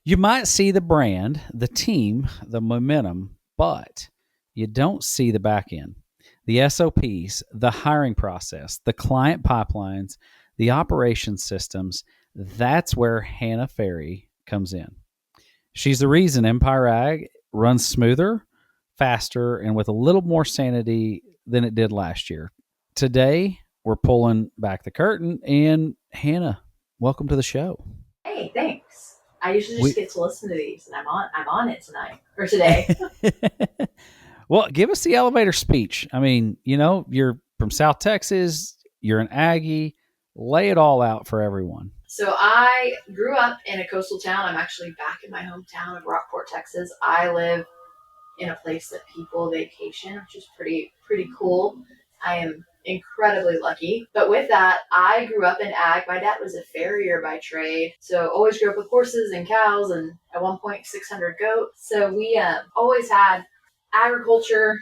You might see the brand, the team, the momentum, but you don't see the back end, the SOPs, the hiring process, the client pipelines, the operation systems. That's where Hannah Ferri comes in. She's the reason Empire Ag runs smoother, faster, and with a little more sanity than it did last year. Today, we're pulling back the curtain, and Hannah, welcome to the show. Hey, thanks. I usually just We get to listen to these, and I'm on it tonight or today. Well, give us the elevator speech. I mean, you're from South Texas, you're an Aggie. Lay it all out for everyone. So I grew up in a coastal town. I'm actually back in my hometown of Rockport, Texas. I live in a place that people vacation, which is pretty cool. I am incredibly lucky. But with that, I grew up in ag. My dad was a farrier by trade, so always grew up with horses and cows, and at one point 600 goats. So we always had agriculture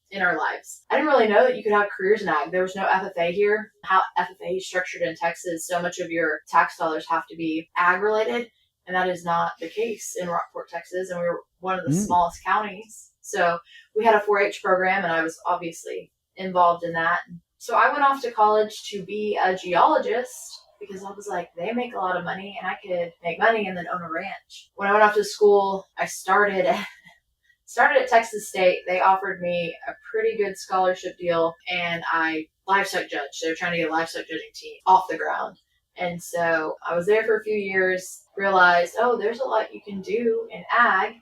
in our lives. I didn't really know that you could have careers in ag. There was no FFA here. How FFA is structured in Texas, so much of your tax dollars have to be ag related. And that is not the case in Rockport, Texas. And we were one of the smallest counties. So we had a 4-H program, and I was obviously involved in that. So I went off to college to be a geologist because I was like, they make a lot of money and I could make money and then own a ranch. When I went off to school, I started at Texas State. They offered me a pretty good scholarship deal, and I livestock judge. They were trying to get a livestock judging team off the ground. And so I was there for a few years, realized, oh, there's a lot you can do in ag.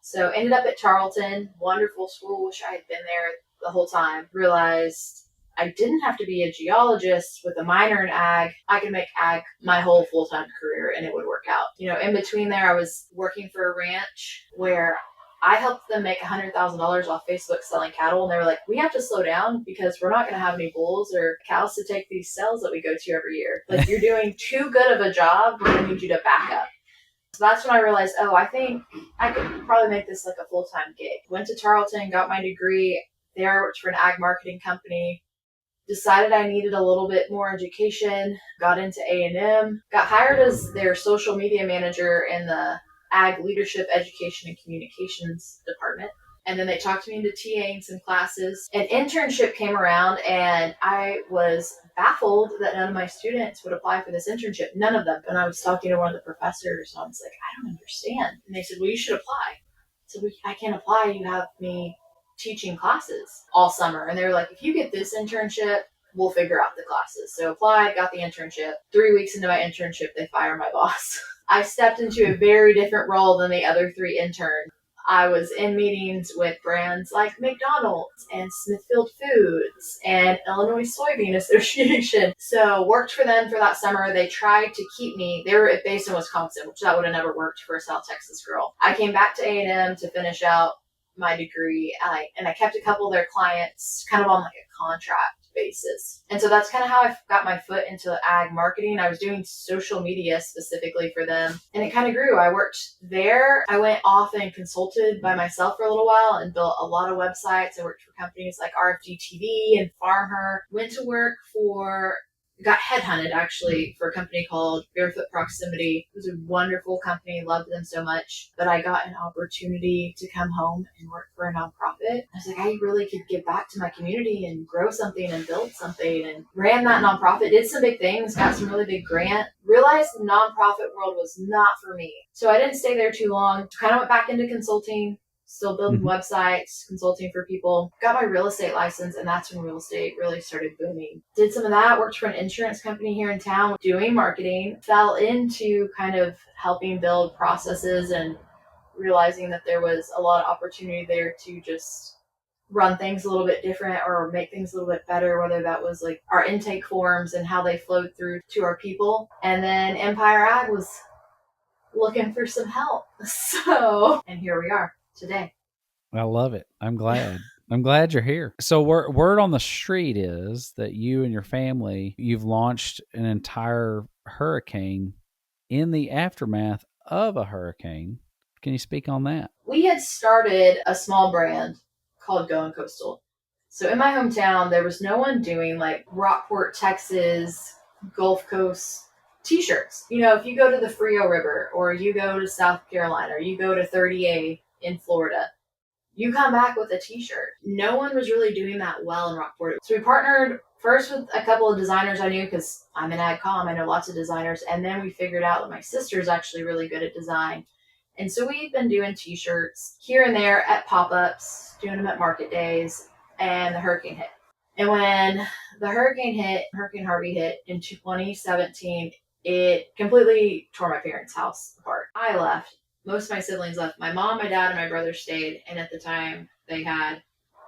So ended up at Tarleton, wonderful school. Wish I had been there the whole time. Realized I didn't have to be a geologist with a minor in ag. I could make ag my whole full-time career and it would work out. In between there, I was working for a ranch where I helped them make $100,000 off Facebook selling cattle. And they were like, we have to slow down because we're not going to have any bulls or cows to take these sales that we go to every year. Like, you're doing too good of a job. We're going to need you to back up. So that's when I realized, I think I could probably make this like a full-time gig. Went to Tarleton, got my degree there, worked for an ag marketing company, decided I needed a little bit more education, got into A&M, got hired as their social media manager in the ag leadership, education, and communications department. And then they talked me into TAing some classes. An internship came around, and I was baffled that none of my students would apply for this internship. None of them. And I was talking to one of the professors, and I was like, I don't understand. And they said, well, you should apply. So I can't apply. You have me teaching classes all summer. And they were like, if you get this internship, we'll figure out the classes. So applied, got the internship. 3 weeks into my internship, they fired my boss. I stepped into a very different role than the other 3 interns. I was in meetings with brands like McDonald's and Smithfield Foods and Illinois Soybean Association. So worked for them for that summer. They tried to keep me. They were based in Wisconsin, which that would have never worked for a South Texas girl. I came back to A&M to finish out my degree, and I kept a couple of their clients kind of on like a contract basis. And so that's kind of how I got my foot into ag marketing. I was doing social media specifically for them, and it kind of grew. I worked there. I went off and consulted by myself for a little while and built a lot of websites. I worked for companies like RFD TV and FarmHer. Went to work got headhunted actually for a company called Barefoot Proximity. It was a wonderful company, loved them so much, but I got an opportunity to come home and work for a nonprofit. I was like, I really could give back to my community and grow something and build something, and ran that nonprofit, did some big things, got some really big grant, realized the nonprofit world was not for me. So I didn't stay there too long, kind of went back into consulting, still building websites, consulting for people. Got my real estate license, and that's when real estate really started booming. Did some of that, worked for an insurance company here in town doing marketing, fell into kind of helping build processes and realizing that there was a lot of opportunity there to just run things a little bit different or make things a little bit better, whether that was like our intake forms and how they flowed through to our people. And then Empire Ag was looking for some help. And here we are today. I love it. I'm glad. I'm glad you're here. So word on the street is that you and your family, you've launched an entire hurricane in the aftermath of a hurricane. Can you speak on that? We had started a small brand called Going Coastal. So in my hometown, there was no one doing like Rockport, Texas, Gulf Coast T-shirts. If you go to the Frio River, or you go to South Carolina, or you go to 30A in Florida, you come back with a T-shirt. No one was really doing that well in Rockport. So we partnered first with a couple of designers I knew, because I'm in ag comm. I know lots of designers. And then we figured out that my sister's actually really good at design. And so we've been doing T-shirts here and there at pop-ups, doing them at market days, and the hurricane hit. And when the Hurricane Harvey hit in 2017, it completely tore my parents' house apart. I left. Most of my siblings left. My mom, my dad, and my brother stayed. And at the time, they had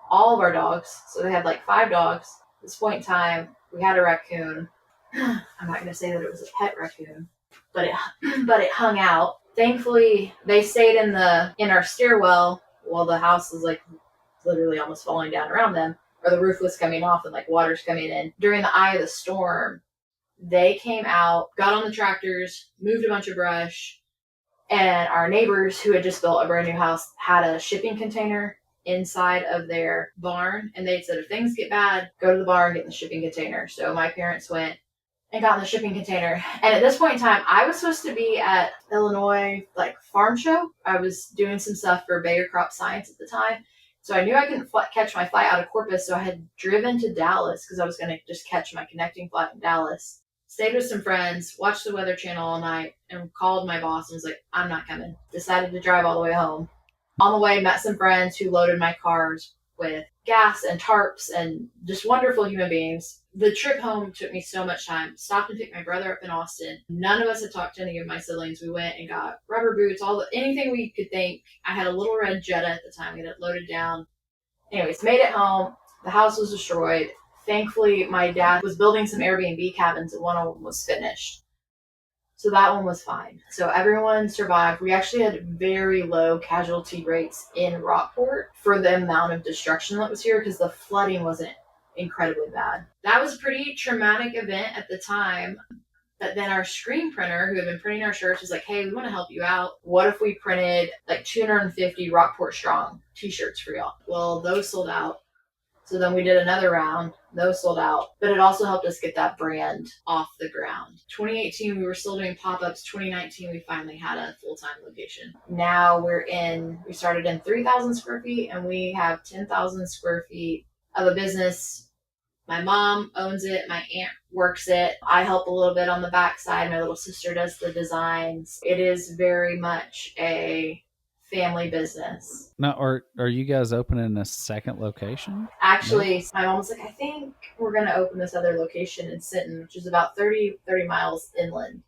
all of our dogs. So they had like 5 dogs. At this point in time, we had a raccoon. I'm not going to say that it was a pet raccoon, but it hung out. Thankfully, they stayed in our stairwell while the house was like literally almost falling down around them, or the roof was coming off and like water's coming in. During the eye of the storm, they came out, got on the tractors, moved a bunch of brush, and our neighbors who had just built a brand new house had a shipping container inside of their barn, and they said, if things get bad, go to the barn, get in the shipping container. So my parents went and got in the shipping container. And at this point in time, I was supposed to be at Illinois farm show. I was doing some stuff for Bayer Crop Science at the time. So I knew I couldn't catch my flight out of Corpus, so I had driven to Dallas because I was going to just catch my connecting flight in Dallas. Stayed with some friends, watched the Weather Channel all night, and called my boss and was like, I'm not coming. Decided to drive all the way home. On the way, met some friends who loaded my cars with gas and tarps and just wonderful human beings. The trip home took me so much time. Stopped and picked my brother up in Austin. None of us had talked to any of my siblings. We went and got rubber boots, anything we could think. I had a little red Jetta at the time. We had it loaded down. Anyways, made it home. The house was destroyed. Thankfully, my dad was building some Airbnb cabins, and one of them was finished. So that one was fine. So everyone survived. We actually had very low casualty rates in Rockport for the amount of destruction that was here, because the flooding wasn't incredibly bad. That was a pretty traumatic event at the time. But then our screen printer, who had been printing our shirts, was like, hey, we want to help you out. What if we printed 250 Rockport Strong T-shirts for y'all? Well, those sold out. So then we did another round. Those sold out. But it also helped us get that brand off the ground. 2018, we were still doing pop-ups. 2019, we finally had a full-time location. Now we started in 3,000 square feet, and we have 10,000 square feet of a business. My mom owns it. My aunt works it. I help a little bit on the backside. My little sister does the designs. It is very much a family business. Now, are you guys opening a second location? Actually, my mom was like, I think we're going to open this other location in Sinton, which is about 30 miles inland.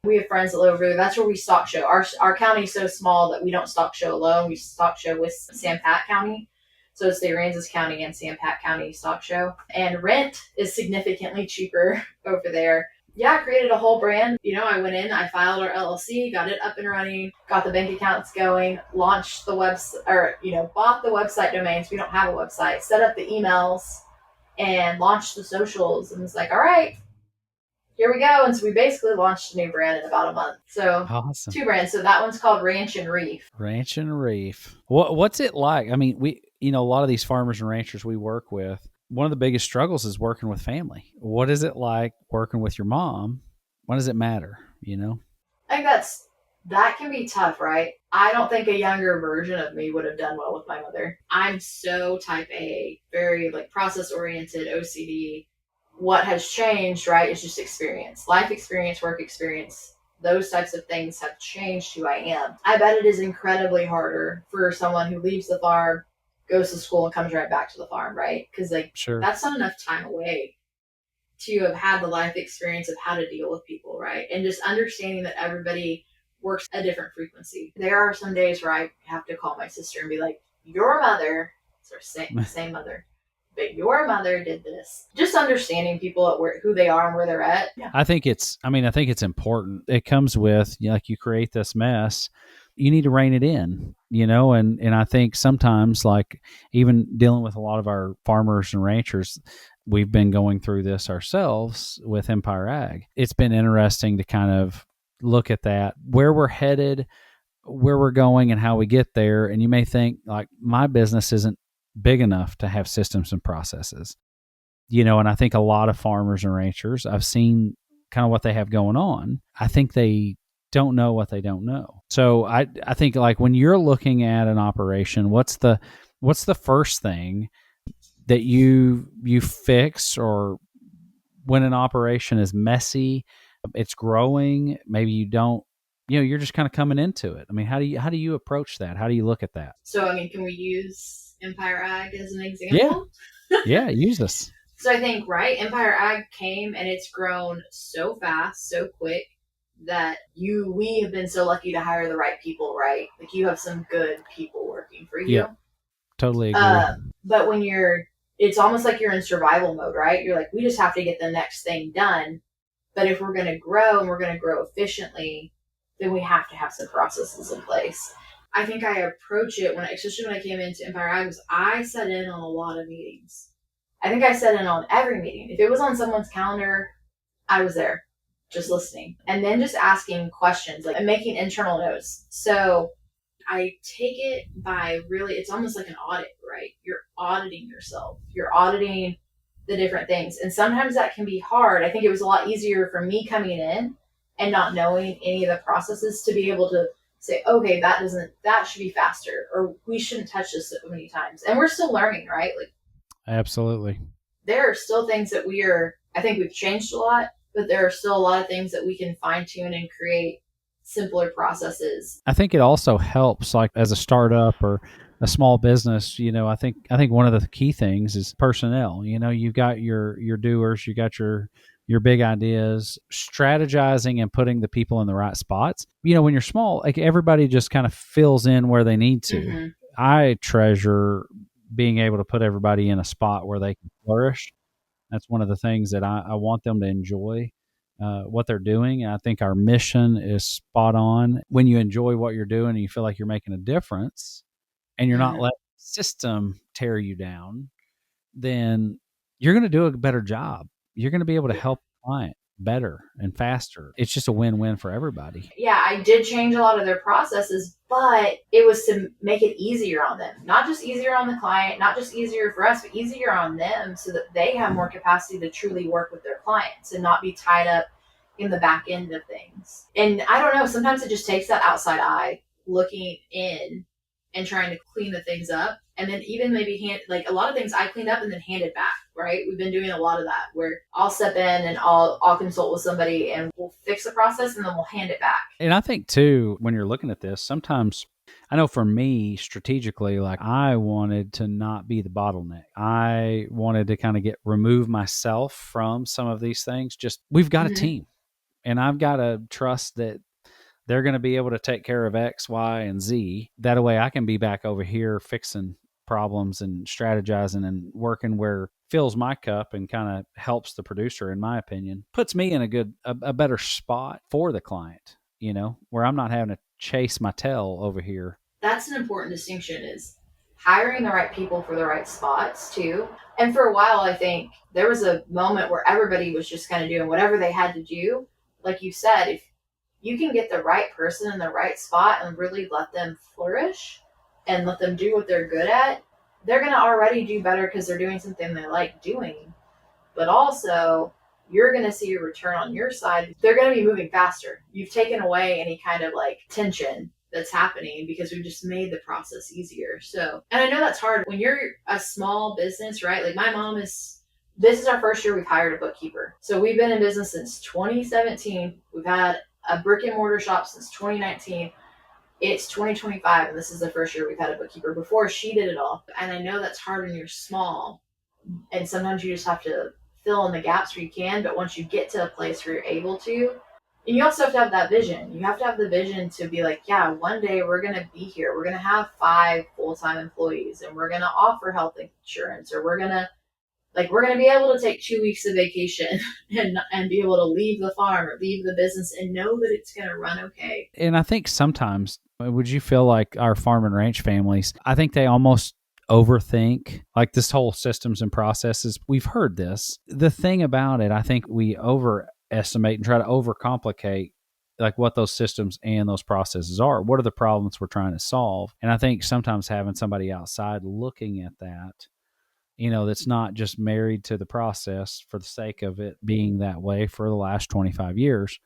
We have friends that live over there. That's where we stock show. Our county is so small that we don't stock show alone. We stock show with Sam Pat County. So it's the Aransas County and Sam Pat County stock show. And rent is significantly cheaper over there. Yeah, I created a whole brand. I went in, I filed our LLC, got it up and running, got the bank accounts going, launched the website, or, bought the website domains. We don't have a website, set up the emails, and launched the socials. And it's like, all right, here we go. And so we basically launched a new brand in about a month. So awesome. 2 brands. So that one's called Ranch and Reef. Ranch and Reef. What's it like? I mean, a lot of these farmers and ranchers we work with, one of the biggest struggles is working with family. What is it like working with your mom? When does it matter? I think that can be tough, right? I don't think a younger version of me would have done well with my mother. I'm so type A, very process oriented, OCD. What has changed, right, is just experience, life experience, work experience. Those types of things have changed who I am. I bet it is incredibly harder for someone who leaves the farm, goes to school, and comes right back to the farm, right? Because sure. That's not enough time away to have had the life experience of how to deal with people, right? And just understanding that everybody works a different frequency. There are some days where I have to call my sister and be like, your mother, it's our same mother, but your mother did this. Just understanding people at who they are and where they're at. Yeah. I think it's important. It comes with, you create this mess, you need to rein it in, and I think sometimes, even dealing with a lot of our farmers and ranchers, we've been going through this ourselves with Empire Ag. It's been interesting to kind of look at that, where we're headed, where we're going, and how we get there. And you may think, my business isn't big enough to have systems and processes, and I think a lot of farmers and ranchers I've seen kind of what they have going on, I think they don't know what they don't know. So I think like when you're looking at an operation, what's the first thing that you fix, or when an operation is messy, it's growing, maybe you don't, you're just kind of coming into it. I mean, how do you approach that? How do you look at that? So, I mean, can we use Empire Ag as an Yeah. example? Yeah, use this. So I think, right, Empire Ag came and it's grown so fast, so quick that we have been so lucky to hire the right people, right? Like you have some good people working for you. Yeah, totally agree. But when it's almost like you're in survival mode, right? You're like, we just have to get the next thing done. But if we're going to grow and we're going to grow efficiently, then we have to have some processes in place. I think I approach it especially when I came into Empire Ag, I sat in on a lot of meetings. I think I sat in on every meeting. If it was on someone's calendar, I was there just listening and then just asking questions, like, and making internal notes. So I take it by it's almost like an audit, right? You're auditing yourself. You're auditing the different things. And sometimes that can be hard. I think it was a lot easier for me coming in and not knowing any of the processes to be able to say, okay, that should be faster, or we shouldn't touch this so many times. And we're still learning, right? Like, absolutely. There are still things that I think we've changed a lot, but there are still a lot of things that we can fine tune and create simpler processes. I think it also helps, like as a startup or a small business, I think one of the key things is personnel. You've got your doers, you got your big ideas, strategizing and putting the people in the right spots. When you're small, like everybody just kind of fills in where they need to. Mm-hmm. I treasure being able to put everybody in a spot where they can flourish. That's one of the things that I want them to enjoy what they're doing. And I think our mission is spot on. When you enjoy what you're doing and you feel like you're making a difference and you're not letting the system tear you down, then you're going to do a better job. You're going to be able to help the client better and faster. It's just a win-win for everybody. Yeah, I did change a lot of their processes, but it was to make it easier on them. Not just easier on the client, not just easier for us, but easier on them so that they have more capacity to truly work with their clients and not be tied up in the back end of things. And I don't know, sometimes it just takes that outside eye looking in and trying to clean the things up. And then even maybe a lot of things I cleaned up and then handed back, right? We've been doing a lot of that where I'll step in and I'll consult with somebody and we'll fix the process and then we'll hand it back. And I think too, when you're looking at this, sometimes I know for me strategically, like I wanted to not be the bottleneck. I wanted to kind of remove myself from some of these things. Just, we've got a team and I've got to trust that they're going to be able to take care of X, Y, and Z. That way I can be back over here fixing problems and strategizing and working where fills my cup and kind of helps the producer, in my opinion. Puts me in a better spot for the client, where I'm not having to chase my tail over here. That's an important distinction, is hiring the right people for the right spots too. And for a while, I think there was a moment where everybody was just kind of doing whatever they had to do. Like you said, if you can get the right person in the right spot and really let them flourish and let them do what they're good at, they're going to already do better because they're doing something they like doing. But also, you're going to see a return on your side. They're going to be moving faster. You've taken away any kind of tension that's happening because we've just made the process easier. So, and I know that's hard when you're a small business, right? Like my mom this is our first year we've hired a bookkeeper. So we've been in business since 2017. We've had a brick and mortar shop since 2019. It's 2025, and this is the first year we've had a bookkeeper. Before, she did it all. And I know that's hard when you're small, and sometimes you just have to fill in the gaps where you can. But once you get to a place where you're able to, and you also have to have that vision. You have to have the vision to be like, yeah, one day we're going to be here. We're going to have 5 full-time employees, and we're going to offer health insurance, or we're going to be able to take 2 weeks of vacation and be able to leave the farm or leave the business and know that it's going to run okay. And I think sometimes, would you feel like our farm and ranch families, I think they almost overthink like this whole systems and processes. We've heard this. The thing about it, I think we overestimate and try to overcomplicate like what those systems and those processes are. What are the problems we're trying to solve? And I think sometimes having somebody outside looking at that that's not just married to the process for the sake of it being that way for the last 25 years,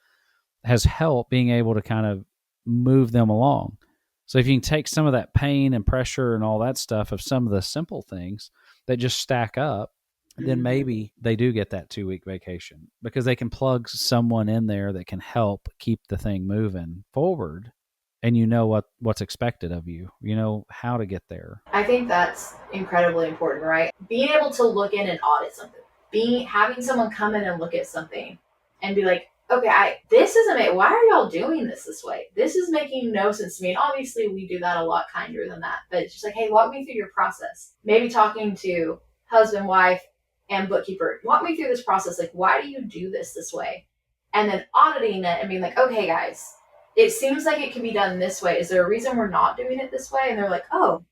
has helped being able to kind of move them along. So if you can take some of that pain and pressure and all that stuff of some of the simple things that just stack up, then maybe they do get that 2-week vacation because they can plug someone in there that can help keep the thing moving forward. And what's expected of you. You know how to get there. I think that's incredibly important, right? Being able to look in and audit something, having someone come in and look at something and be like, okay, this isn't, why are y'all doing this way? This is making no sense to me. And obviously we do that a lot kinder than that, but it's just like, hey, walk me through your process. Maybe talking to husband, wife, and bookkeeper, walk me through this process. Like, why do you do this way? And then auditing it and being like, okay, guys, it seems like it can be done this way. Is there a reason we're not doing it this way? And they're like, oh,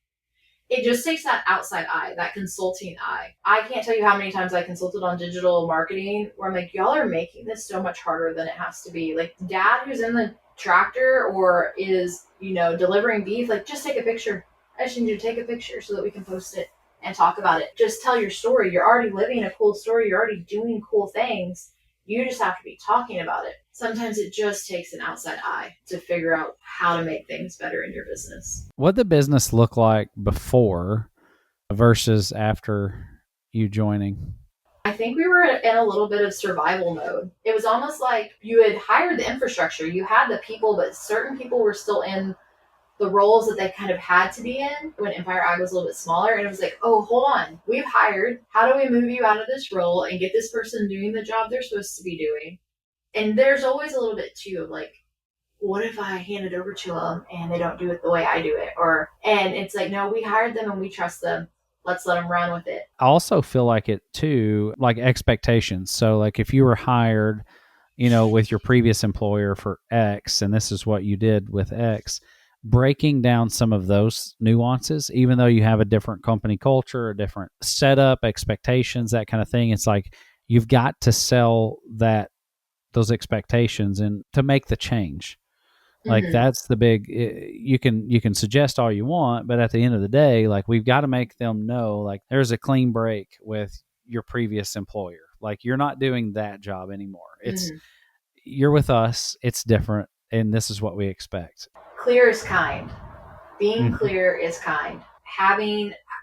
it just takes that outside eye, that consulting eye. I can't tell you how many times I consulted on digital marketing where I'm like, y'all are making this so much harder than it has to be. Like, dad who's in the tractor or is, delivering beef, like, just take a picture. I just need you to take a picture so that we can post it and talk about it. Just tell your story. You're already living a cool story. You're already doing cool things. You just have to be talking about it. Sometimes it just takes an outside eye to figure out how to make things better in your business. What did the business look like before versus after you joining? I think we were in a little bit of survival mode. It was almost like you had hired the infrastructure, you had the people, but certain people were still in the roles that they kind of had to be in when Empire Ag was a little bit smaller. And it was like, oh, hold on, we've hired. How do we move you out of this role and get this person doing the job they're supposed to be doing? And there's always a little bit too of like, what if I hand it over to them and they don't do it the way I do it? And it's like, no, we hired them and we trust them. Let's let them run with it. I also feel like it too, like expectations. So like if you were hired, with your previous employer for X, and this is what you did with X, breaking down some of those nuances, even though you have a different company culture, a different setup, expectations, that kind of thing. It's like you've got to sell those expectations and to make the change. Like that's the big, you can suggest all you want, but at the end of the day, like we've got to make them know, like there's a clean break with your previous employer. Like you're not doing that job anymore. It's you're with us. It's different. And this is what we expect. Clear is kind. Being clear is kind.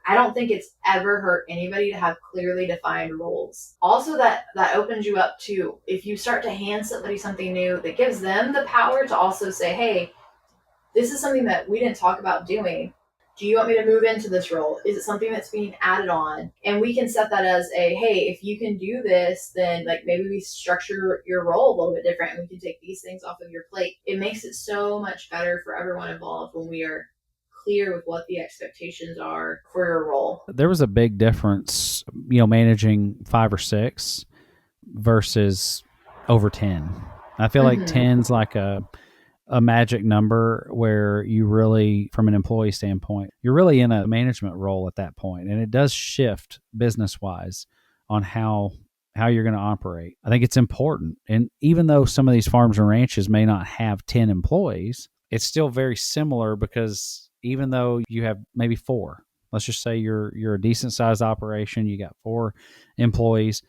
I don't think it's ever hurt anybody to have clearly defined roles. Also, that opens you up to, if you start to hand somebody something new, that gives them the power to also say, hey, this is something that we didn't talk about doing. Do you want me to move into this role? Is it something that's being added on? And we can set that as a, hey, if you can do this, then like maybe we structure your role a little bit different and we can take these things off of your plate. It makes it so much better for everyone involved when we are clear with what the expectations are for your role. There was a big difference, managing 5 or 6 versus over 10. I feel like 10's like a magic number where you really, from an employee standpoint, you're really in a management role at that point. And it does shift business wise on how you're going to operate. I think it's important. And even though some of these farms and ranches may not have 10 employees, it's still very similar because even though you have maybe 4, let's just say you're a decent sized operation, you got 4 employees,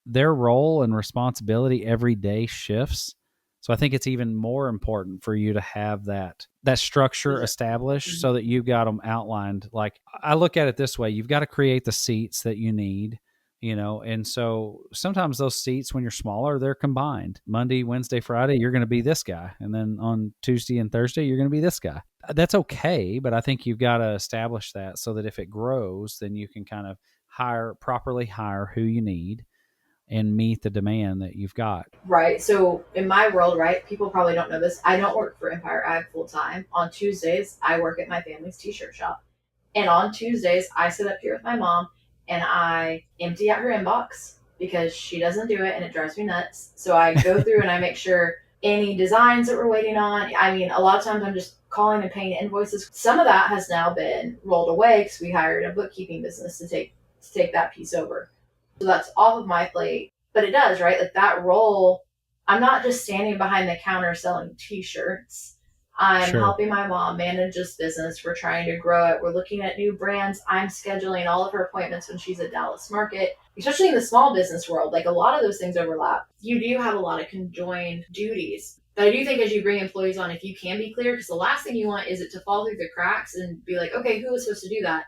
their role and responsibility every day shifts. So I think it's even more important for you to have that structure established so that you've got them outlined. Like I look at it this way, you've got to create the seats that you need, and so sometimes those seats when you're smaller, they're combined. Monday, Wednesday, Friday, you're going to be this guy. And then on Tuesday and Thursday, you're going to be this guy. That's okay. But I think you've got to establish that so that if it grows, then you can kind of properly hire who you need and meet the demand that you've got. Right. So in my world, right, people probably don't know this. I don't work for Empire Ag full time. On Tuesdays, I work at my family's t-shirt shop. And on Tuesdays, I sit up here with my mom and I empty out her inbox because she doesn't do it and it drives me nuts. So I go through and I make sure any designs that we're waiting on. I mean, a lot of times I'm just calling and paying invoices. Some of that has now been rolled away because we hired a bookkeeping business to take that piece over. So that's off of my plate. But it does, right? Like that role, I'm not just standing behind the counter selling t-shirts. I'm Sure. helping my mom manage this business. We're trying to grow it. We're looking at new brands. I'm scheduling all of her appointments when she's at Dallas Market, especially in the small business world. Like a lot of those things overlap. You do have a lot of conjoined duties. But I do think as you bring employees on, if you can be clear, because the last thing you want is it to fall through the cracks and be like, okay, who was supposed to do that?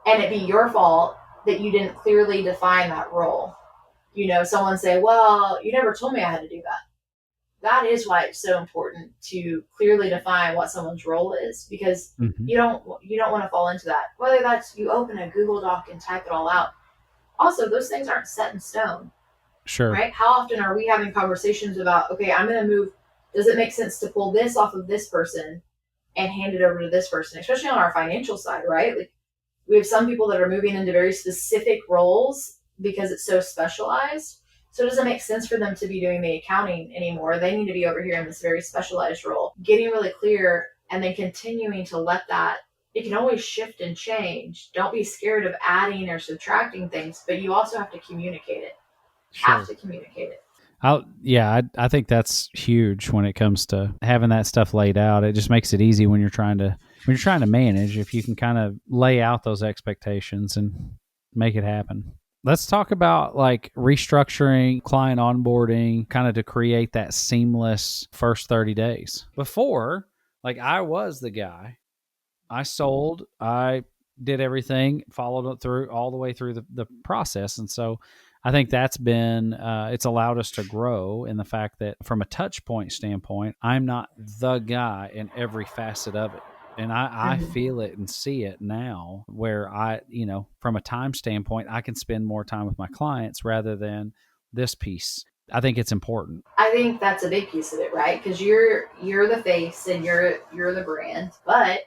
And it be your fault that you didn't clearly define that role. You know, someone say, well, you never told me I had to do that. That is why it's so important to clearly define what someone's role is, because Hmm. you don't want to fall into that. Whether that's you open a Google Doc and type it all out. Also, those things aren't set in stone, Sure. right? How often are we having conversations about, okay, I'm going to move. Does it make sense to pull this off of this person and hand it over to this person, especially on our financial side, right? Like we have some people that are moving into very specific roles because it's so specialized. So it doesn't make sense for them to be doing the accounting anymore. They need to be over here in this very specialized role, getting really clear and then continuing to let that, it can always shift and change. Don't be scared of adding or subtracting things, but you also have to communicate it. Have Sure. to communicate it. I think that's huge when it comes to having that stuff laid out. It just makes it easy when you're trying to manage. If you can kind of lay out those expectations and make it happen. Let's talk about like restructuring, client onboarding, kind of to create that seamless first 30 days. Before, like I was the guy, I sold, I did everything, followed it through all the way through the process. And so I think that's been, it's allowed us to grow in the fact that from a touch point standpoint, I'm not the guy in every facet of it. And I Mm-hmm. feel it and see it now where from a time standpoint, I can spend more time with my clients rather than this piece. I think it's important. I think that's a big piece of it, right? Because you're the face and you're the brand, but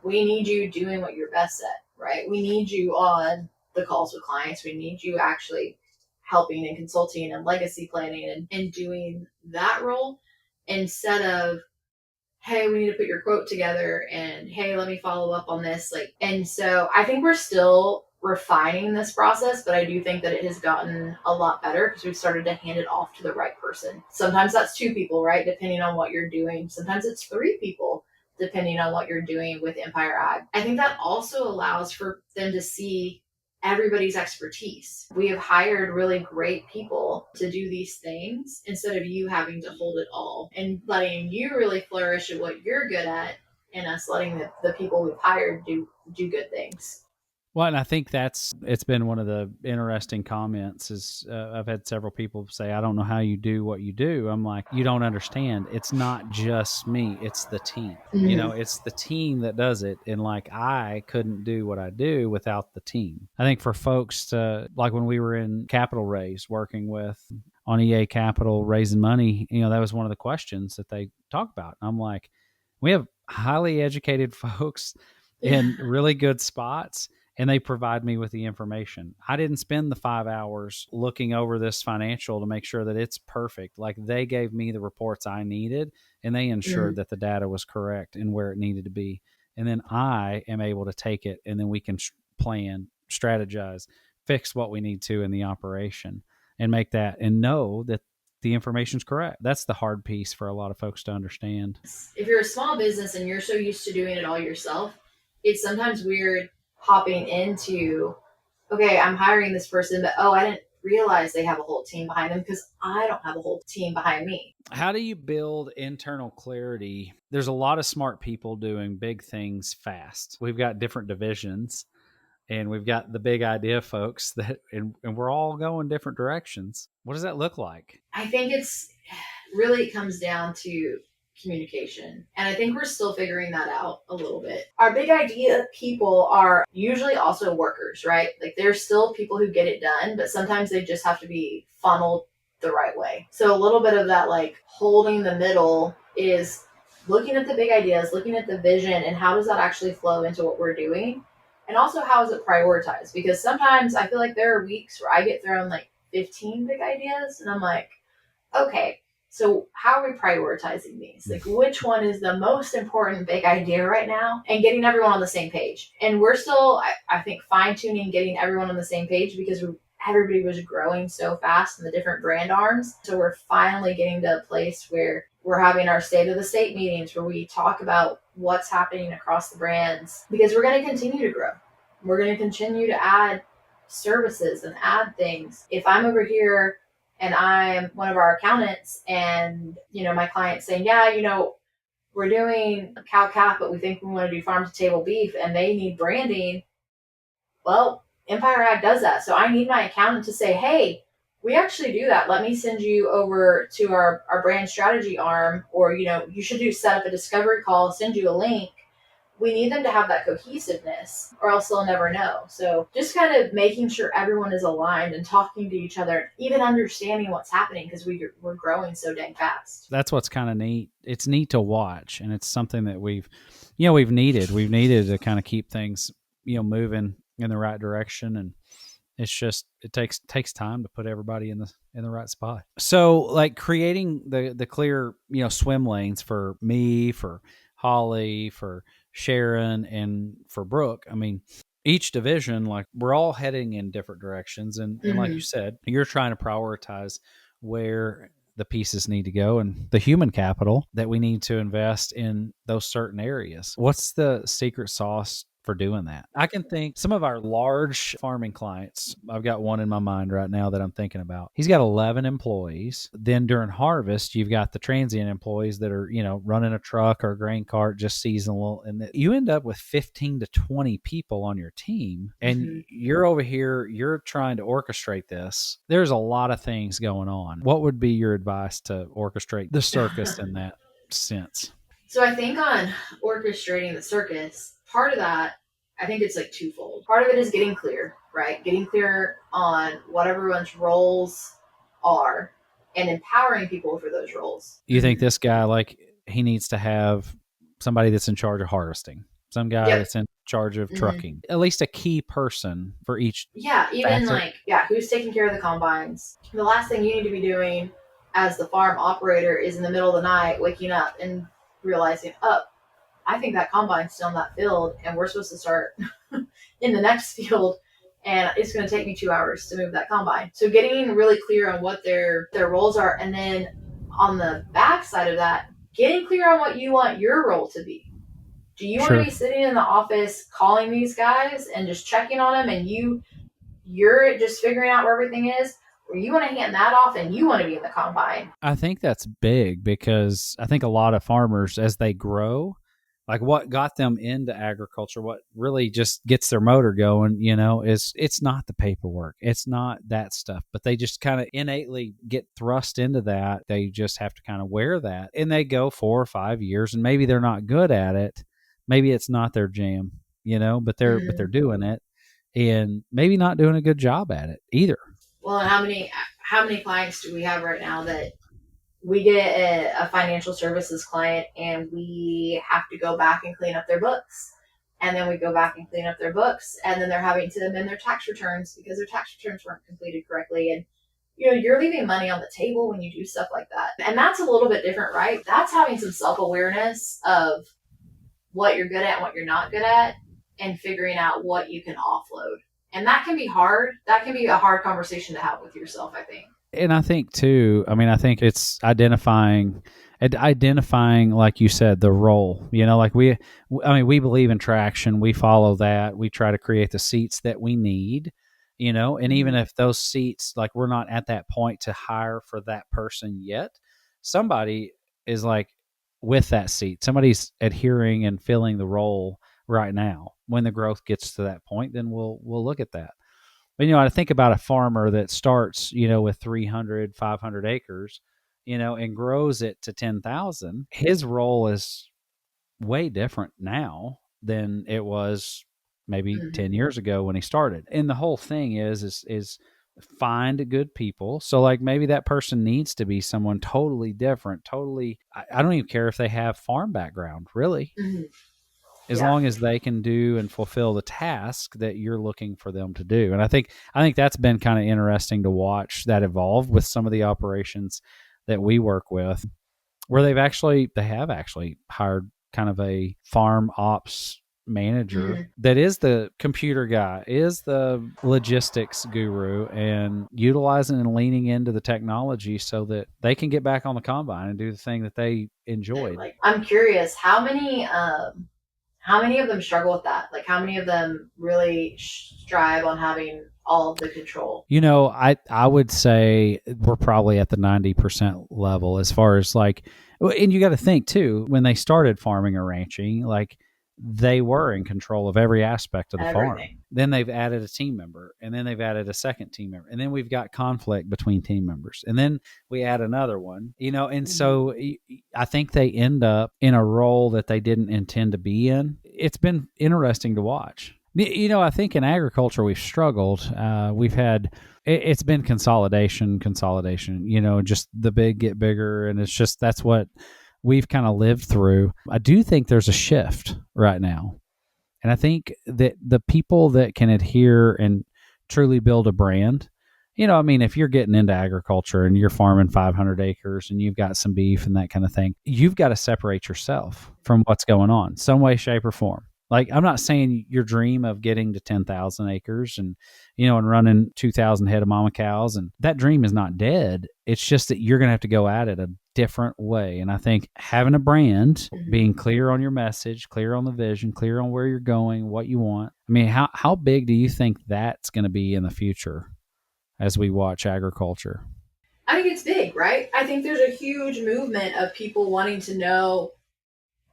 we need you doing what you're best at, right? We need you on the calls with clients. We need you actually helping and consulting and legacy planning and doing that role instead of, hey, we need to put your quote together and hey, let me follow up on this. Like, and so I think we're still refining this process, but I do think that it has gotten a lot better because we've started to hand it off to the right person. Sometimes that's two people, right? Depending on what you're doing. Sometimes it's three people, depending on what you're doing with Empire Ag. I think that also allows for them to see everybody's expertise. We have hired really great people to do these things instead of you having to hold it all and letting you really flourish at what you're good at and us letting the people we've hired do good things. Well, and I think it's been one of the interesting comments is I've had several people say, I don't know how you do what you do. I'm like, you don't understand. It's not just me. It's the team. Mm-hmm. It's the team that does it. And like, I couldn't do what I do without the team. I think for folks to, like when we were in capital raise working with on EA Capital raising money, that was one of the questions that they talk about. And I'm like, we have highly educated folks in really good spots and they provide me with the information. I didn't spend the 5 hours looking over this financial to make sure that it's perfect. Like they gave me the reports I needed and they ensured Mm. that the data was correct and where it needed to be. And then I am able to take it and then we can plan, strategize, fix what we need to in the operation and make that and know that the information's correct. That's the hard piece for a lot of folks to understand. If you're a small business and you're so used to doing it all yourself, it's sometimes weird hopping into, okay, I'm hiring this person, but oh, I didn't realize they have a whole team behind them because I don't have a whole team behind me. How do you build internal clarity? There's a lot of smart people doing big things fast. We've got different divisions and we've got the big idea folks and we're all going different directions. What does that look like? I think it's really it comes down to communication. And I think we're still figuring that out a little bit. Our big idea people are usually also workers, right? Like there's still people who get it done, but sometimes they just have to be funneled the right way. So a little bit of that like holding the middle is looking at the big ideas, looking at the vision and how does that actually flow into what we're doing? And also how is it prioritized? Because sometimes I feel like there are weeks where I get thrown like 15 big ideas and I'm like, okay, so how are we prioritizing these? Like, which one is the most important big idea right now? And getting everyone on the same page. And we're still, I think, fine tuning getting everyone on the same page because everybody was growing so fast in the different brand arms. So we're finally getting to a place where we're having our state of the state meetings where we talk about what's happening across the brands, because we're going to continue to grow. We're going to continue to add services and add things. If I'm over here and I'm one of our accountants and, my client's saying, yeah, we're doing cow calf, but we think we want to do farm to table beef and they need branding. Well, Empire Ag does that. So I need my accountant to say, hey, we actually do that. Let me send you over to our brand strategy arm, or, you should set up a discovery call, send you a link. We need them to have that cohesiveness or else they'll never know. So just kind of making sure everyone is aligned and talking to each other, even understanding what's happening, because we're growing so dang fast. That's what's kind of neat. It's neat to watch, and it's something that we've needed to kind of keep things, moving in the right direction. And it's just, it takes time to put everybody in the right spot. So like creating the clear, swim lanes for me, for Holly, for Sharon, and for Brooke. I mean, each division, like, we're all heading in different directions. And like you said, you're trying to prioritize where the pieces need to go and the human capital that we need to invest in those certain areas. What's the secret sauce for doing that? I can think some of our large farming clients. I've got one in my mind right now that I'm thinking about. He's got 11 employees. Then during harvest, you've got the transient employees that are, running a truck or a grain cart, just seasonal. And you end up with 15 to 20 people on your team. And you're over here, you're trying to orchestrate this. There's a lot of things going on. What would be your advice to orchestrate the circus in that sense? So I think on orchestrating the circus, part of that, I think it's like twofold. Part of it is getting clear, right? Getting clear on what everyone's roles are and empowering people for those roles. You think this guy, like, he needs to have somebody that's in charge of harvesting, some guy that's in charge of trucking, at least a key person for each. Yeah, even who's taking care of the combines. The last thing you need to be doing as the farm operator is in the middle of the night waking up and realizing, oh, I think that combine's still in that field and we're supposed to start in the next field and it's going to take me 2 hours to move that combine. So getting really clear on what their roles are, and then on the back side of that, getting clear on what you want your role to be. Do you want to be sitting in the office calling these guys and just checking on them and you're just figuring out where everything is? Or you want to hand that off and you want to be in the combine? I think that's big, because I think a lot of farmers, as they grow, like, what got them into agriculture, what really just gets their motor going, is it's not the paperwork. It's not that stuff, but they just kind of innately get thrust into that. They just have to kind of wear that, and they go 4 or 5 years, and maybe they're not good at it. Maybe it's not their jam, but they're doing it, and maybe not doing a good job at it either. Well, and how many clients do we have right now that we get a financial services client and we have to go back and clean up their books, and then we go back and clean up their books, and then they're having to amend their tax returns because their tax returns weren't completed correctly, and you're leaving money on the table when you do stuff like that. And that's a little bit different, right? That's having some self-awareness of what you're good at and what you're not good at, and figuring out what you can offload. And that can be hard. That can be a hard conversation to have with yourself, I think. And I think too, I think it's identifying, like you said, the role, like we believe in traction. We follow that. We try to create the seats that we need, and even if those seats, like, we're not at that point to hire for that person yet, somebody is like with that seat, somebody's adhering and filling the role right now. When the growth gets to that point, then we'll look at that. But, I think about a farmer that starts, with 300, 500 acres, and grows it to 10,000. His role is way different now than it was maybe 10 years ago when he started. And the whole thing is find good people. So, like, maybe that person needs to be someone totally different, totally, I don't even care if they have farm background, really. As long as they can do and fulfill the task that you're looking for them to do. And I think that's been kind of interesting to watch that evolve with some of the operations that we work with, where they have actually hired kind of a farm ops manager that is the computer guy, is the logistics guru, and utilizing and leaning into the technology so that they can get back on the combine and do the thing that they enjoyed. Like, I'm curious, how many of them struggle with that? Like, how many of them really strive on having all of the control? You know, I would say we're probably at the 90% level as far as like, and you got to think too, when they started farming or ranching, like they were in control of every aspect of the farm. Then they've added a team member, and then they've added a second team member, and then we've got conflict between team members, and then we add another one, you know, and so I think they end up in a role that they didn't intend to be in. It's been interesting to watch. You know, I think in agriculture we've struggled. We've had it's been consolidation. You know, just the big get bigger, and it's just that's what we've kind of lived through. I do think there's a shift right now, and I think that the people that can adhere and truly build a brand. You know, I mean, if you're getting into agriculture and you're farming 500 acres and you've got some beef and that kind of thing, you've got to separate yourself from what's going on, some way, shape, or form. Like, I'm not saying your dream of getting to 10,000 acres and, you know, and running 2,000 head of mama cows, and that dream is not dead. It's just that you're going to have to go at it a different way. And I think having a brand, being clear on your message, clear on the vision, clear on where you're going, what you want. I mean, how big do you think that's going to be in the future as we watch agriculture? I think it's big, right? I think there's a huge movement of people wanting to know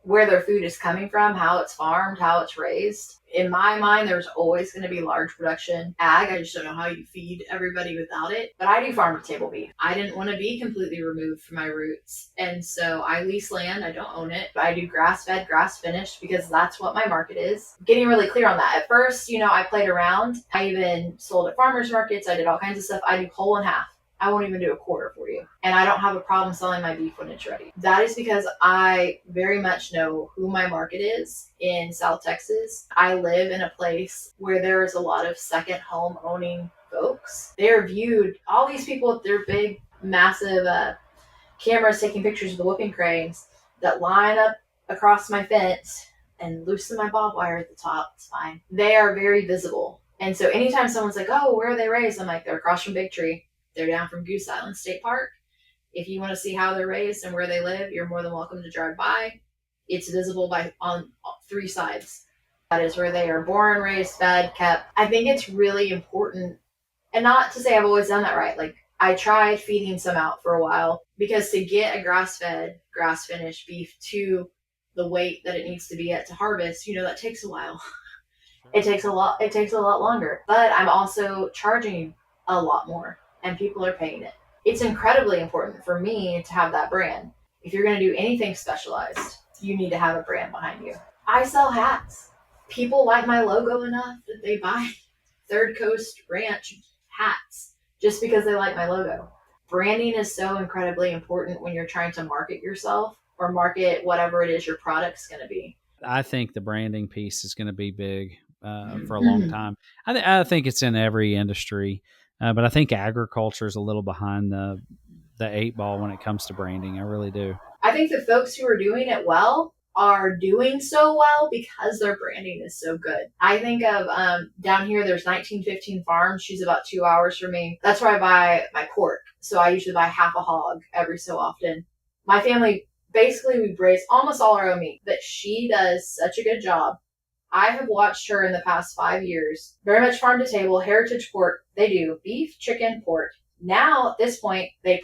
where their food is coming from, how it's farmed, how it's raised. In my mind, there's always going to be large production ag. I just don't know how you feed everybody without it. But I do farm to table beef. I didn't want to be completely removed from my roots. And so I lease land. I don't own it. But I do grass-fed, grass-finished because that's what my market is. Getting really clear on that. At first, you know, I played around. I even sold at farmers markets. I did all kinds of stuff. I do whole and half. I won't even do a quarter for you. And I don't have a problem selling my beef when it's ready. That is because I very much know who my market is in South Texas. I live in a place where there is a lot of second home owning folks. They're viewed, all these people with their big, massive cameras taking pictures of the whooping cranes that line up across my fence and loosen my bob wire at the top. It's fine. They are very visible. And so anytime someone's like, oh, where are they raised? I'm like, they're across from Big Tree. They're down from Goose Island State Park. If you want to see how they're raised and where they live, you're more than welcome to drive by. It's visible on three sides. That is where they are born, raised, fed, kept. I think it's really important, and not to say I've always done that right. Like, I tried feeding some out for a while because to get a grass-fed, grass-finished beef to the weight that it needs to be at to harvest, you know, that takes a while. It takes a lot longer. But I'm also charging a lot more. And people are paying it. It's incredibly important for me to have that brand. If you're going to do anything specialized, you need to have a brand behind you. I sell hats. People like my logo enough that they buy Third Coast Ranch hats just because they like my logo. Branding is so incredibly important when you're trying to market yourself or market whatever it is your product's going to be. I think the branding piece is going to be big for a long time. I think it's in every industry. But I think agriculture is a little behind the eight ball when it comes to branding. I really do. I think the folks who are doing it well are doing so well because their branding is so good. I think of down here, there's 1915 Farms. She's about 2 hours from me. That's where I buy my pork. So I usually buy half a hog every so often. My family, basically, we raise almost all our own meat, but she does such a good job. I have watched her in the past 5 years, very much farm to table, heritage pork. They do beef, chicken, pork. Now, at this point, they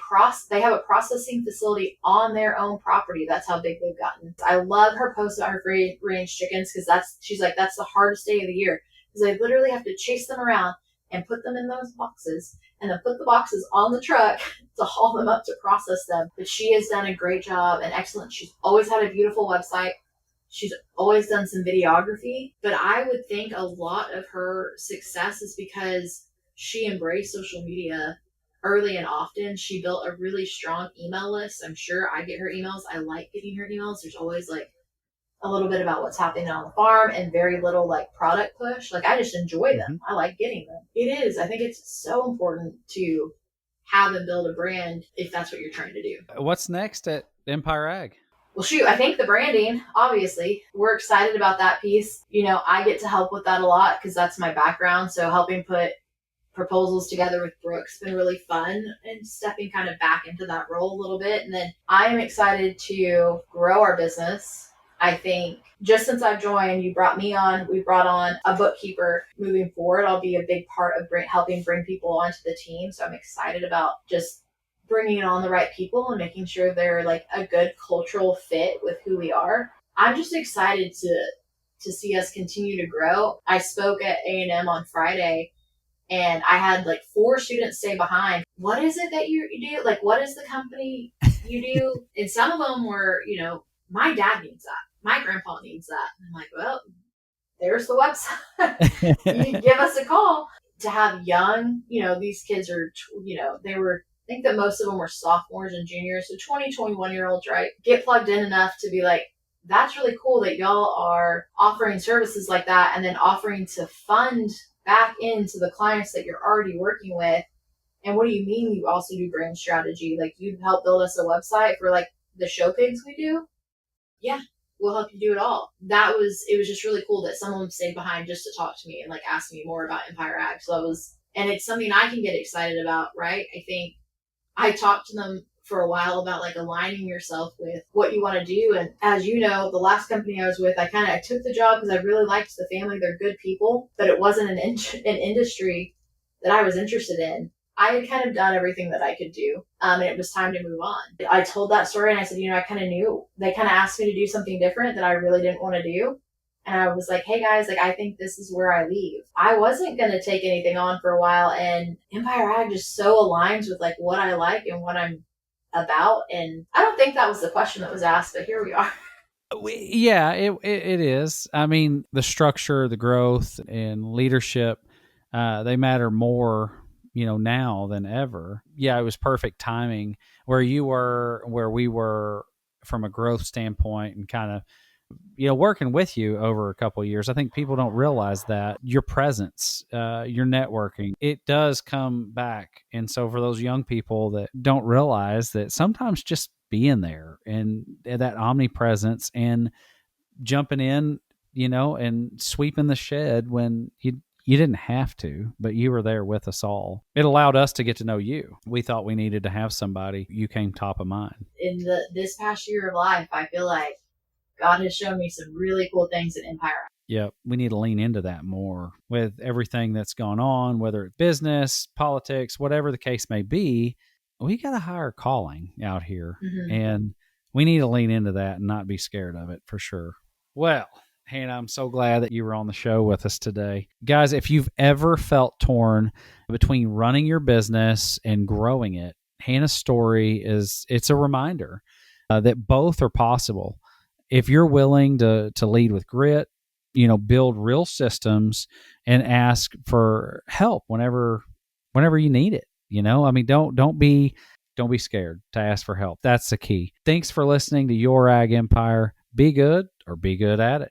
have a processing facility on their own property. That's how big they've gotten. I love her post about her free range chickens because she's like, that's the hardest day of the year because I literally have to chase them around and put them in those boxes and then put the boxes on the truck to haul them up to process them. But she has done a great job and excellent. She's always had a beautiful website. She's always done some videography, but I would think a lot of her success is because she embraced social media early and often. She built a really strong email list. I'm sure I get her emails. I like getting her emails. There's always like a little bit about what's happening on the farm and very little like product push. Like, I just enjoy them. I like getting them. It is. I think it's so important to have and build a brand if that's what you're trying to do. What's next at Empire Ag? Well, shoot, I think the branding, obviously, we're excited about that piece. I get to help with that a lot because that's my background. So helping put proposals together with Brooke's been really fun and stepping kind of back into that role a little bit. And then I am excited to grow our business. I think just since I've joined, you brought me on, we brought on a bookkeeper. Moving forward, I'll be a big part of helping bring people onto the team. So I'm excited about just bringing on the right people and making sure they're like a good cultural fit with who we are. I'm just excited to see us continue to grow. I spoke at A&M on Friday and I had like 4 students stay behind. What is it that you do? Like, what is the company you do? And some of them were, my dad needs that. My grandpa needs that. And I'm like, well, there's the website. You can give us a call. To have young, these kids are, they were, I think that most of them were sophomores and juniors. So 20, 21-year-olds, right? Get plugged in enough to be like, that's really cool that y'all are offering services like that and then offering to fund back into the clients that you're already working with. And what do you mean you also do brand strategy? Like you help build us a website for like the show pigs we do? Yeah, we'll help you do it all. It was just really cool that someone stayed behind just to talk to me and like ask me more about Empire Ag. So and it's something I can get excited about, right? I think I talked to them for a while about like aligning yourself with what you want to do. And as you know, the last company I was with, I took the job because I really liked the family. They're good people, but it wasn't an industry that I was interested in. I had kind of done everything that I could do, and it was time to move on. I told that story and I said, I kind of knew. They kind of asked me to do something different that I really didn't want to do. And I was like, hey guys, like I think this is where I leave. I wasn't going to take anything on for a while, and Empire Ag just so aligns with like what I like and what I'm about. And I don't think that was the question that was asked, but here we are. Yeah, it is. I mean, the structure, the growth, and leadership, they matter more, now than ever. Yeah, it was perfect timing where you were, where we were from a growth standpoint, and kind of, working with you over a couple of years. I think people don't realize that your presence, your networking, it does come back. And so for those young people that don't realize that, sometimes just being there and that omnipresence and jumping in, and sweeping the shed when you didn't have to, but you were there with us all. It allowed us to get to know you. We thought we needed to have somebody. You came top of mind. In this past year of life, I feel like God has shown me some really cool things at Empire. Yeah, we need to lean into that more with everything that's gone on, whether it's business, politics, whatever the case may be. We got a higher calling out here, and we need to lean into that and not be scared of it, for sure. Well, Hannah, I'm so glad that you were on the show with us today. Guys, if you've ever felt torn between running your business and growing it, Hannah's story it's a reminder that both are possible. If you're willing to lead with grit, build real systems and ask for help whenever you need it. I mean, don't be scared to ask for help. That's the key. Thanks for listening to Your Ag Empire. Be good or be good at it.